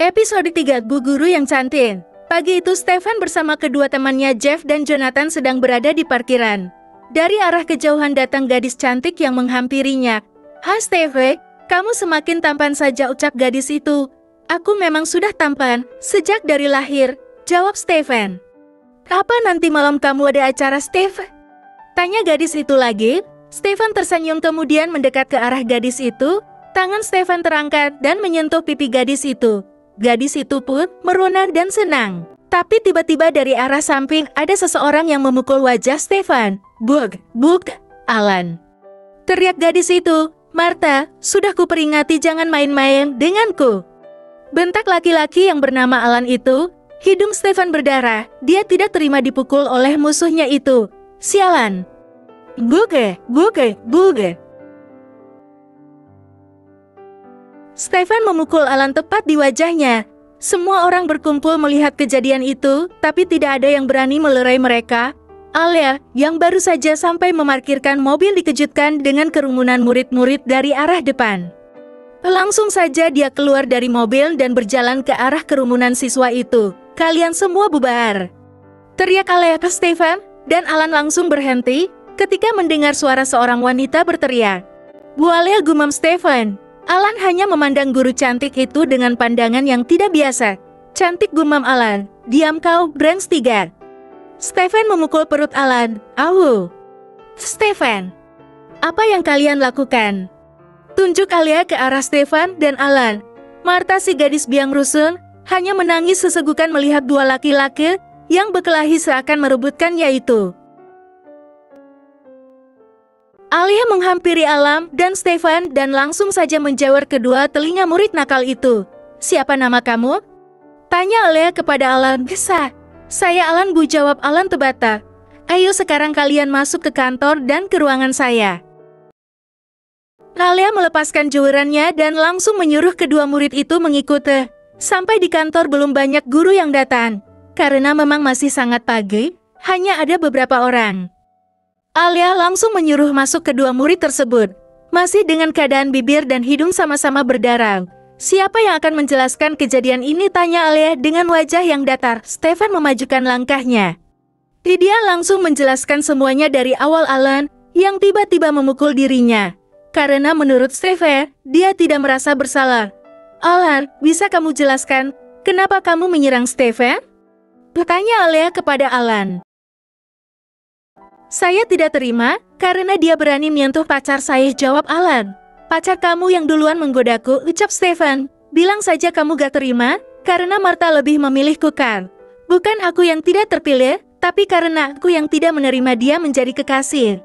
Episode 3 Bu Guru yang Cantik. Pagi itu Stefan bersama kedua temannya Jeff dan Jonathan sedang berada di parkiran. Dari arah kejauhan datang gadis cantik yang menghampirinya. "Hai Stefan, kamu semakin tampan saja," ucap gadis itu. "Aku memang sudah tampan, sejak dari lahir," jawab Stefan. "Apa nanti malam kamu ada acara, Stefan?" tanya gadis itu lagi. Stefan tersenyum kemudian mendekat ke arah gadis itu. Tangan Stefan terangkat dan menyentuh pipi gadis itu. Gadis itu pun merona dan senang. Tapi tiba-tiba dari arah samping ada seseorang yang memukul wajah Stefan. "Bug, Alan!" teriak gadis itu. "Martha, sudah kuperingati jangan main-main denganku!" bentak laki-laki yang bernama Alan itu. Hidung Stefan berdarah. Dia tidak terima dipukul oleh musuhnya itu. "Sialan!" Buge! Stefan memukul Alan tepat di wajahnya. Semua orang berkumpul melihat kejadian itu, tapi tidak ada yang berani melerai mereka. Alia, yang baru saja sampai memarkirkan mobil, dikejutkan dengan kerumunan murid-murid dari arah depan. Langsung saja dia keluar dari mobil dan berjalan ke arah kerumunan siswa itu. "Kalian semua bubar!" teriak Alia ke Stefan, dan Alan langsung berhenti ketika mendengar suara seorang wanita berteriak. "Bu Alia," gumam Stefan. Alan hanya memandang guru cantik itu dengan pandangan yang tidak biasa. "Cantik," gumam Alan. "Diam kau, Brands 3. Stefan memukul perut Alan. "Au!" "Stefan, apa yang kalian lakukan?" tunjuk Alia ke arah Stefan dan Alan. Martha, si gadis biang rusun, hanya menangis sesegukan melihat dua laki-laki yang berkelahi seakan merebutkannya itu. Alia menghampiri Alam dan Stefan dan langsung saja menjawar kedua telinga murid nakal itu. "Siapa nama kamu?" tanya Alia kepada Alan. "Saya Alan, Bu," jawab Alan terbata. "Ayo sekarang kalian masuk ke kantor dan ke ruangan saya." Alia melepaskan jawarannya dan langsung menyuruh kedua murid itu mengikuti. Sampai di kantor belum banyak guru yang datang. Karena memang masih sangat pagi, hanya ada beberapa orang. Alia langsung menyuruh masuk kedua murid tersebut. Masih dengan keadaan bibir dan hidung sama-sama berdarah. "Siapa yang akan menjelaskan kejadian ini?" tanya Alia dengan wajah yang datar. Stefan memajukan langkahnya. Dia langsung menjelaskan semuanya dari awal Alan yang tiba-tiba memukul dirinya. Karena menurut Stefan, dia tidak merasa bersalah. "Alan, bisa kamu jelaskan kenapa kamu menyerang Stefan?" tanya Alia kepada Alan. "Saya tidak terima, karena dia berani menyentuh pacar saya," jawab Alan. "Pacar kamu yang duluan menggodaku," ucap Stefan. "Bilang saja kamu gak terima, karena Martha lebih memilihku kan. Bukan aku yang tidak terpilih, tapi karena aku yang tidak menerima dia menjadi kekasih.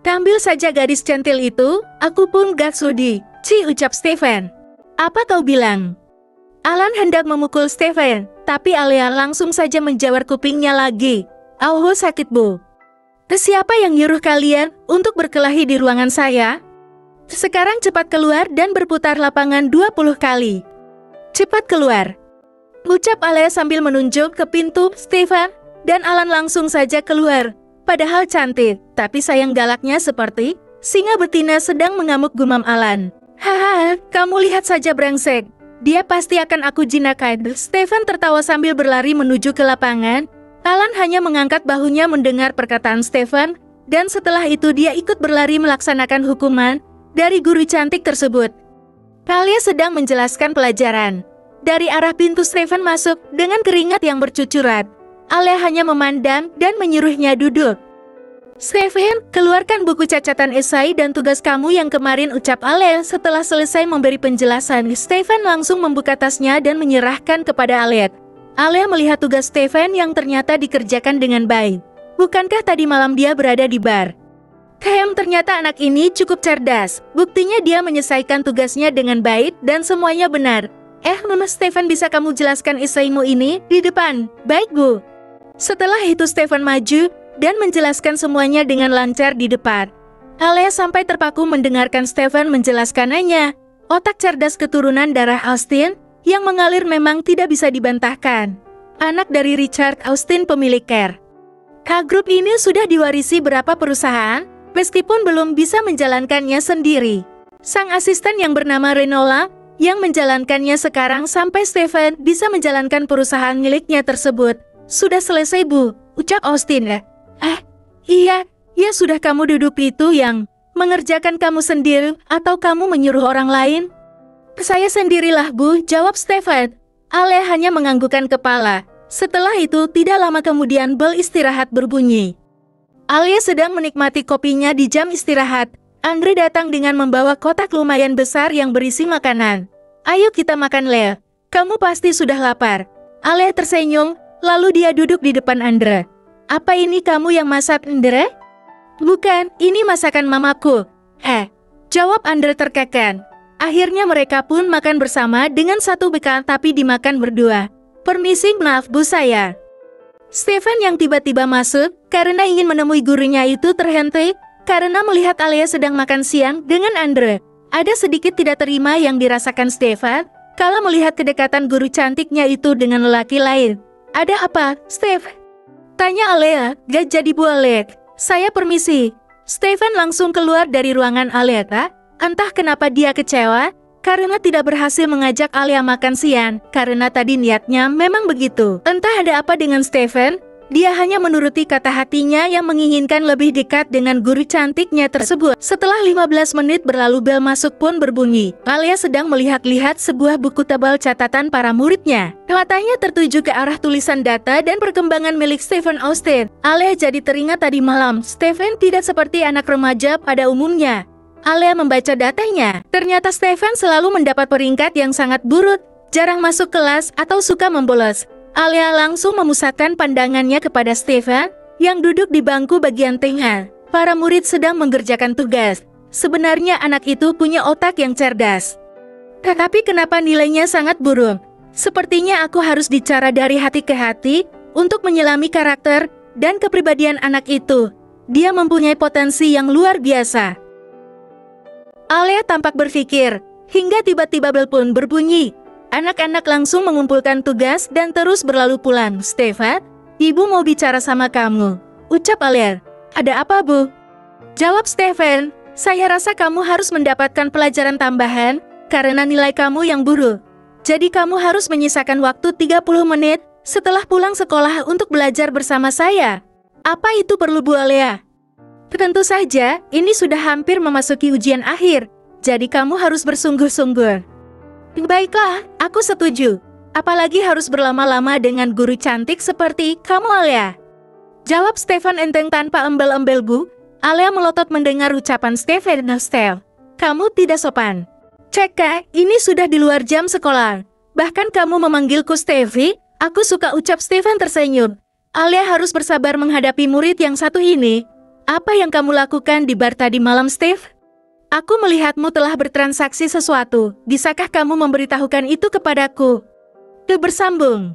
Tampil saja gadis centil itu, aku pun gak sudi," ucap Stefan. "Apa kau bilang?" Alan hendak memukul Stefan, tapi Alia langsung saja menjawar kupingnya lagi. "Oh, sakit, Bu. Siapa yang nyuruh kalian untuk berkelahi di ruangan saya? Sekarang cepat keluar dan berputar lapangan 20 kali. Cepat keluar," ucap Alia sambil menunjuk ke pintu. Stefan dan Alan langsung saja keluar. Padahal cantik, tapi sayang galaknya seperti singa betina sedang mengamuk, gumam Alan. "Haha, kamu lihat saja brengsek. Dia pasti akan aku jinakan." Stefan tertawa sambil berlari menuju ke lapangan. Alan hanya mengangkat bahunya mendengar perkataan Stefan, dan setelah itu dia ikut berlari melaksanakan hukuman dari guru cantik tersebut. Alia sedang menjelaskan pelajaran. Dari arah pintu Stefan masuk dengan keringat yang bercucuran. Alia hanya memandang dan menyuruhnya duduk. "Stefan, keluarkan buku catatan esai dan tugas kamu yang kemarin," ucap Alia setelah selesai memberi penjelasan. Stefan langsung membuka tasnya dan menyerahkan kepada Alia. Alia melihat tugas Stefan yang ternyata dikerjakan dengan baik. Bukankah tadi malam dia berada di bar? Ternyata anak ini cukup cerdas. Buktinya dia menyelesaikan tugasnya dengan baik dan semuanya benar. Mama Stefan, bisa kamu jelaskan esaimu ini di depan?" "Baik, Bu." Setelah itu Stefan maju dan menjelaskan semuanya dengan lancar di depan. Alia sampai terpaku mendengarkan Stefan menjelaskannya. Otak cerdas keturunan darah Austin yang mengalir memang tidak bisa dibantahkan. Anak dari Richard Austin, pemilik Care. K-Group ini sudah diwarisi berapa perusahaan, meskipun belum bisa menjalankannya sendiri. Sang asisten yang bernama Renola yang menjalankannya sekarang sampai Stephen bisa menjalankan perusahaan miliknya tersebut. Sudah selesai, Bu, ucap Austin. Iya, ya sudah, kamu duduk. Itu yang mengerjakan kamu sendiri atau kamu menyuruh orang lain? Saya sendirilah, Bu, jawab Stephen. Alia hanya menganggukkan kepala. Setelah itu, tidak lama kemudian bel istirahat berbunyi. Alia sedang menikmati kopinya di jam istirahat. Andre datang dengan membawa kotak lumayan besar yang berisi makanan. Ayo kita makan, Lea. Kamu pasti sudah lapar. Alia tersenyum, lalu dia duduk di depan Andre. Apa ini kamu yang masak, Andre? Bukan, ini masakan mamaku. Jawab Andre terkekan. Akhirnya mereka pun makan bersama dengan satu bekal tapi dimakan berdua. Permisi, maaf Bu, saya. Stephen yang tiba-tiba masuk karena ingin menemui gurunya itu terhenti karena melihat Alia sedang makan siang dengan Andre. Ada sedikit tidak terima yang dirasakan Stephen kalau melihat kedekatan guru cantiknya itu dengan lelaki lain. Ada apa, Steve? Tanya Alia. Gak jadi, Bu Alia. Saya permisi. Stephen langsung keluar dari ruangan Alia. Entah kenapa dia kecewa karena tidak berhasil mengajak Alia makan siang, karena tadi niatnya memang begitu. Entah ada apa dengan Stephen, dia hanya menuruti kata hatinya yang menginginkan lebih dekat dengan guru cantiknya tersebut. Setelah 15 menit berlalu, bel masuk pun berbunyi. Alia sedang melihat-lihat sebuah buku tebal catatan para muridnya. Matanya tertuju ke arah tulisan data dan perkembangan milik Stephen Austin. Alia jadi teringat tadi malam, Stephen tidak seperti anak remaja pada umumnya. Alia membaca datanya. Ternyata Stephen selalu mendapat peringkat yang sangat buruk, jarang masuk kelas atau suka membolos. Alia langsung memusatkan pandangannya kepada Stephen yang duduk di bangku bagian tengah. Para murid sedang mengerjakan tugas. Sebenarnya anak itu punya otak yang cerdas. Tetapi kenapa nilainya sangat buruk? Sepertinya aku harus bicara dari hati ke hati untuk menyelami karakter dan kepribadian anak itu. Dia mempunyai potensi yang luar biasa. Alia tampak berpikir, hingga tiba-tiba bel pun berbunyi. Anak-anak langsung mengumpulkan tugas dan terus berlalu pulang. Stephen, ibu mau bicara sama kamu, ucap Alia. Ada apa, Bu? Jawab Stephen, saya rasa kamu harus mendapatkan pelajaran tambahan karena nilai kamu yang buruk. Jadi kamu harus menyisakan waktu 30 menit setelah pulang sekolah untuk belajar bersama saya. Apa itu perlu, Bu Alia? Tentu saja, ini sudah hampir memasuki ujian akhir, jadi kamu harus bersungguh-sungguh. Baiklah, aku setuju. Apalagi harus berlama-lama dengan guru cantik seperti kamu, Alia. Jawab Stephen enteng tanpa embel-embel, Bu. Alia melotot mendengar ucapan Stephen Nostel. Kamu tidak sopan. Ceka, ini sudah di luar jam sekolah. Bahkan kamu memanggilku Stevie, aku suka, ucap Stephen tersenyum. Alia harus bersabar menghadapi murid yang satu ini. Apa yang kamu lakukan di bar tadi malam, Steve? Aku melihatmu telah bertransaksi sesuatu. Bisakah kamu memberitahukan itu kepadaku? Bersambung.